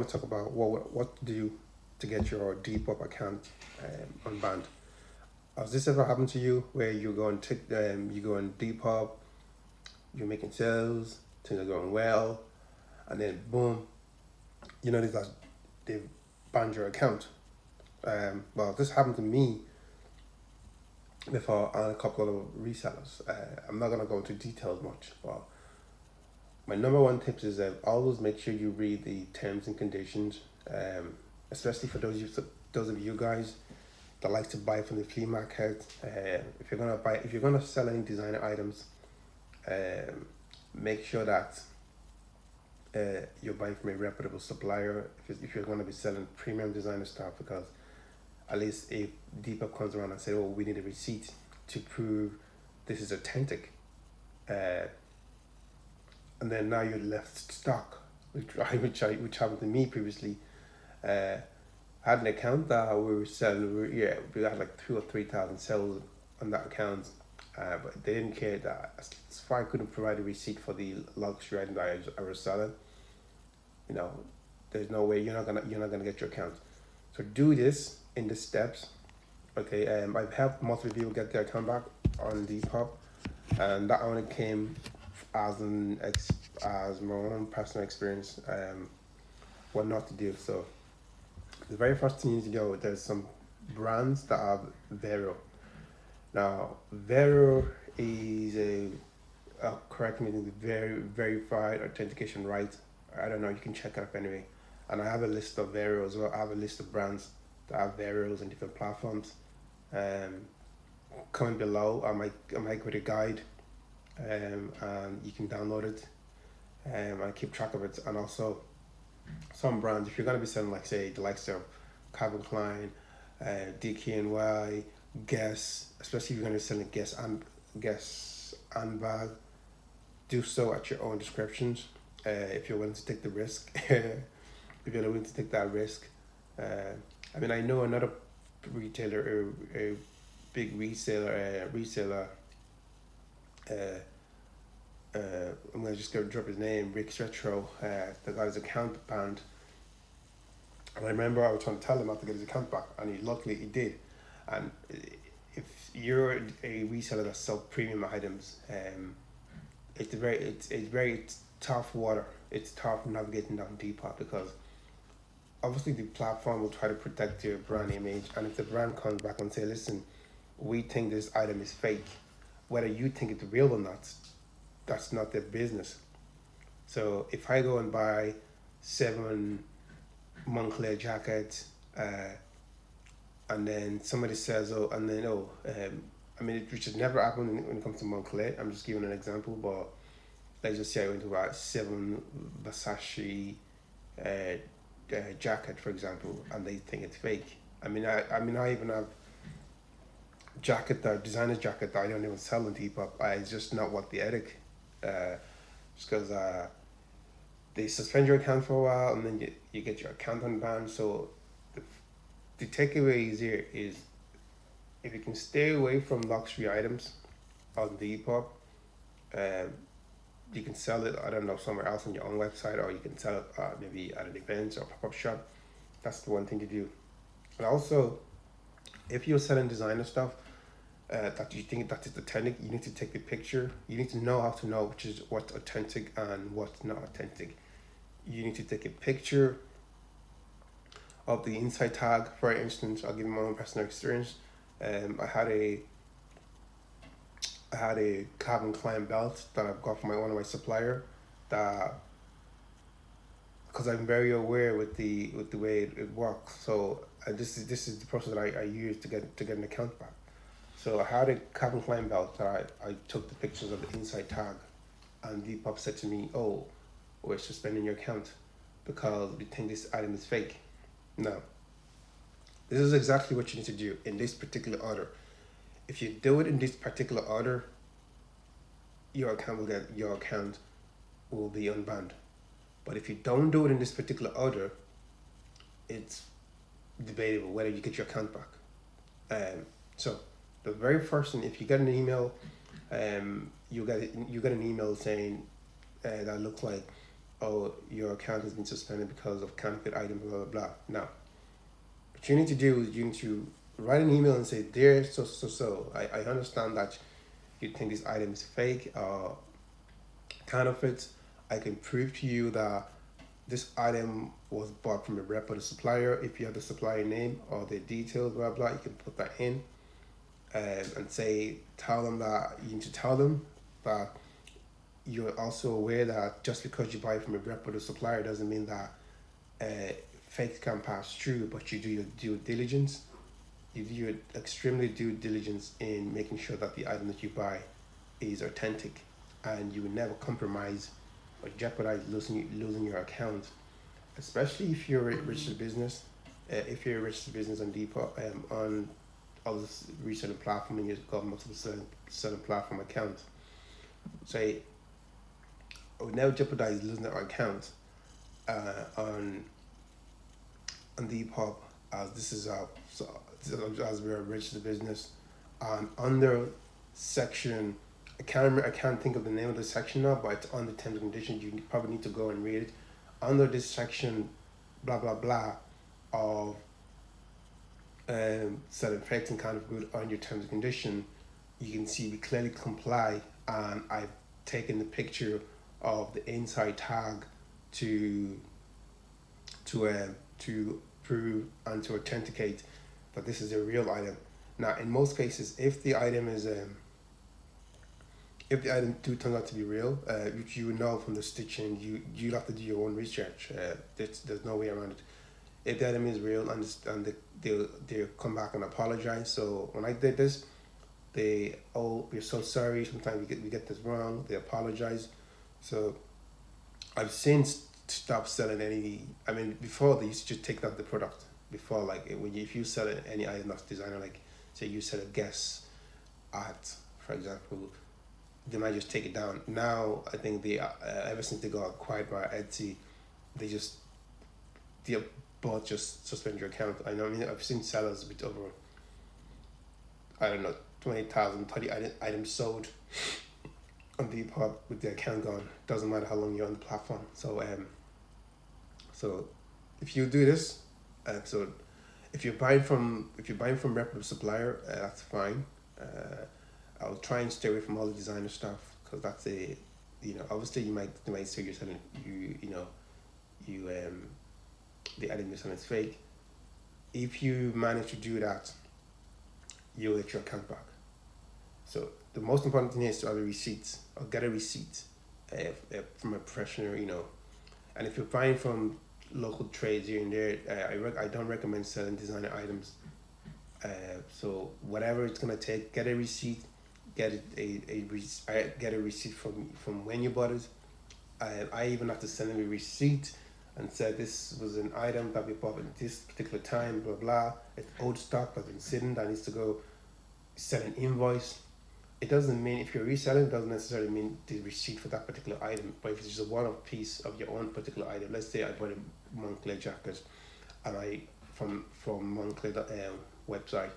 to talk about what to do to get your Depop account unbanned. Has this ever happened to you where you go on Depop, you're making sales, things are going well, and then boom, you notice that they've banned your account. Well, this happened to me before and a couple of resellers. I'm not gonna go into details much, but my number one tip is that always make sure you read the terms and conditions, especially for those of you guys that like to buy from the flea market. If you're gonna sell any designer items, make sure that you're buying from a reputable supplier. If you're gonna be selling premium designer stuff, because at least if Depop comes around and say, "Oh, we need a receipt to prove this is authentic," uh, and then now you're left stuck, which happened to me previously. Uh, I had an account that we were selling. We had like 2 or 3 thousand sales on that account, but they didn't care that as far I couldn't provide a receipt for the luxury item that I was selling. You know, there's no way you're not gonna get your account. So do this in the steps. Okay, I've helped multiple people get their account back on Depop, and that only came as my own personal experience. What not to do. So the very first thing you need to go, there's some brands that have Vero. Now Vero is correct me, the very verified authentication right. I don't know. You can check it up anyway. And I have a list of Vero as well. I have a list of brands that have Veros on different platforms. Um, Comment below, I might with a guide, and you can download it, and keep track of it. And also, some brands, if you're gonna be selling, like say the likes of Calvin Klein, DKNY, Guess, especially if you're gonna be selling Guess and bag, do so at your own descriptions. If you're willing to take the risk, if you're willing to take that risk. I mean, I know another retailer, a big reseller. Uh, I'm gonna just go drop his name, Rick's Retro. The guy's account banned, and I remember I was trying to tell him not to get his account back, and luckily he did. And if you're a reseller that sells premium items, it's tough water. It's tough navigating down Depop, because obviously the platform will try to protect your brand image, and if the brand comes back and say, "Listen, we think this item is fake," whether you think it's real or not, that's not their business. So if I go and buy 7 Moncler jackets, and then somebody says, "Oh," and then I mean, which has never happened when it comes to Moncler. I'm just giving an example, but let's just say I went to buy 7 Versace jacket, for example, and they think it's fake. I even have designer's jacket that I don't even sell on Depop. It's just not what the ethic. Just because they suspend your account for a while, and then you get your account unbanned. So the takeaway is here is, if you can stay away from luxury items on Depop, um, you can sell it, I don't know, somewhere else on your own website, or you can sell it maybe at an event or pop-up shop. That's the one thing to do. And also, if you're selling designer stuff that you think that is authentic, you need to take the picture. You need to know how to know what's authentic and what's not authentic. You need to take a picture of the inside tag. For instance, I'll give you my own personal experience. I had a Calvin Klein belt that I've got from one of my supplier, that, because I'm very aware with the way it works. So this is the process that I use to get an account back. So I had a Calvin Klein belt that I took the pictures of the inside tag, and Depop said to me, "Oh, we're suspending your account because we think this item is fake." Now, this is exactly what you need to do in this particular order. If you do it in this particular order, your account will be unbanned. But if you don't do it in this particular order, it's debatable whether you get your account back. So the very first thing, if you get an email, you get an email saying that looks like oh, your account has been suspended because of counterfeit items, blah blah blah. Now, what you need to do is you need to write an email and say, dear I understand that you think this item is fake or counterfeit. I can prove to you that this item was bought from a reputable supplier. If you have the supplier name or the details, blah blah, you can put that in, and tell them that you need to tell them that you're also aware that just because you buy from a reputable supplier doesn't mean that fakes can pass through, but you do your due diligence. You do your extremely due diligence in making sure that the item that you buy is authentic, and you will never compromise or jeopardize losing your account, especially if you're a registered business. If you're a registered business on Depop, on other reselling platform, and you've got multiple selling platform accounts, say, I would never jeopardize losing our account on Depop, as this is as we're a registered business, and under section, I can't think of the name of the section now, but it's on the terms and conditions. You probably need to go and read it. Under this section, blah blah blah, of selling fakes and counterfeit good on your terms and condition, you can see we clearly comply, and I've taken the picture of the inside tag to prove and to authenticate that this is a real item. Now, in most cases, if the item do turn out to be real, which you know from the stitching, you'll have to do your own research. There's no way around it. If the item is real, and they'll come back and apologize. So when I did this, we're so sorry. Sometimes we get this wrong. They apologize. So I've since stopped selling any. I mean, before they used to just take out the product. Before, like if you sell any item that's designer, like say you sell a Guess art, for example, they might just take it down. Now I think they ever since they got acquired by Etsy, they both just suspend your account. I mean, I've seen sellers with over, I don't know, 20,000, 30 items sold on Depop with their account gone. Doesn't matter how long you're on the platform. So so if you do this, so if you're buying from reputable supplier, that's fine. I'll try and stay away from all the designer stuff, because that's obviously they might say you're selling the item you're selling is fake. If you manage to do that, you'll get your account back. So the most important thing is to have a receipt, or get a receipt from a professional, and if you're buying from local trades here and there, I don't recommend selling designer items. So whatever it's gonna take, get a receipt, get a receipt from when you bought it. I even have to send them a receipt and say this was an item that we bought at this particular time, blah blah. It's old stock that's been sitting, that needs to go send an invoice. It doesn't mean, if you're reselling, it doesn't necessarily mean the receipt for that particular item. But if it's just a one-off piece of your own particular item, let's say I bought a Moncler jacket, and from Moncler website,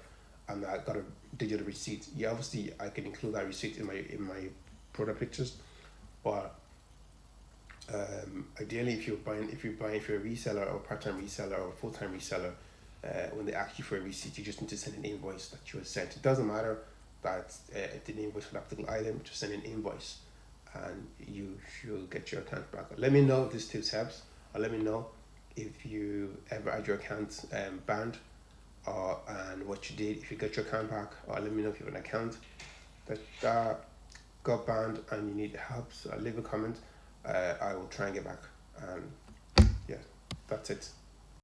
and I got a digital receipt. Yeah, obviously I can include that receipt in my product pictures, but ideally, if you're a reseller or part-time reseller or full-time reseller, when they ask you for a receipt, you just need to send an invoice that you were sent. It doesn't matter that it's an invoice for that particular item. Just send an invoice, and you should get your account back. Let me know if this tips helps, or let me know if you ever had your account banned, and what you did if you get your account back, or let me know if you have an account that got banned and you need help. So leave a comment. I will try and get back. And yeah, that's it.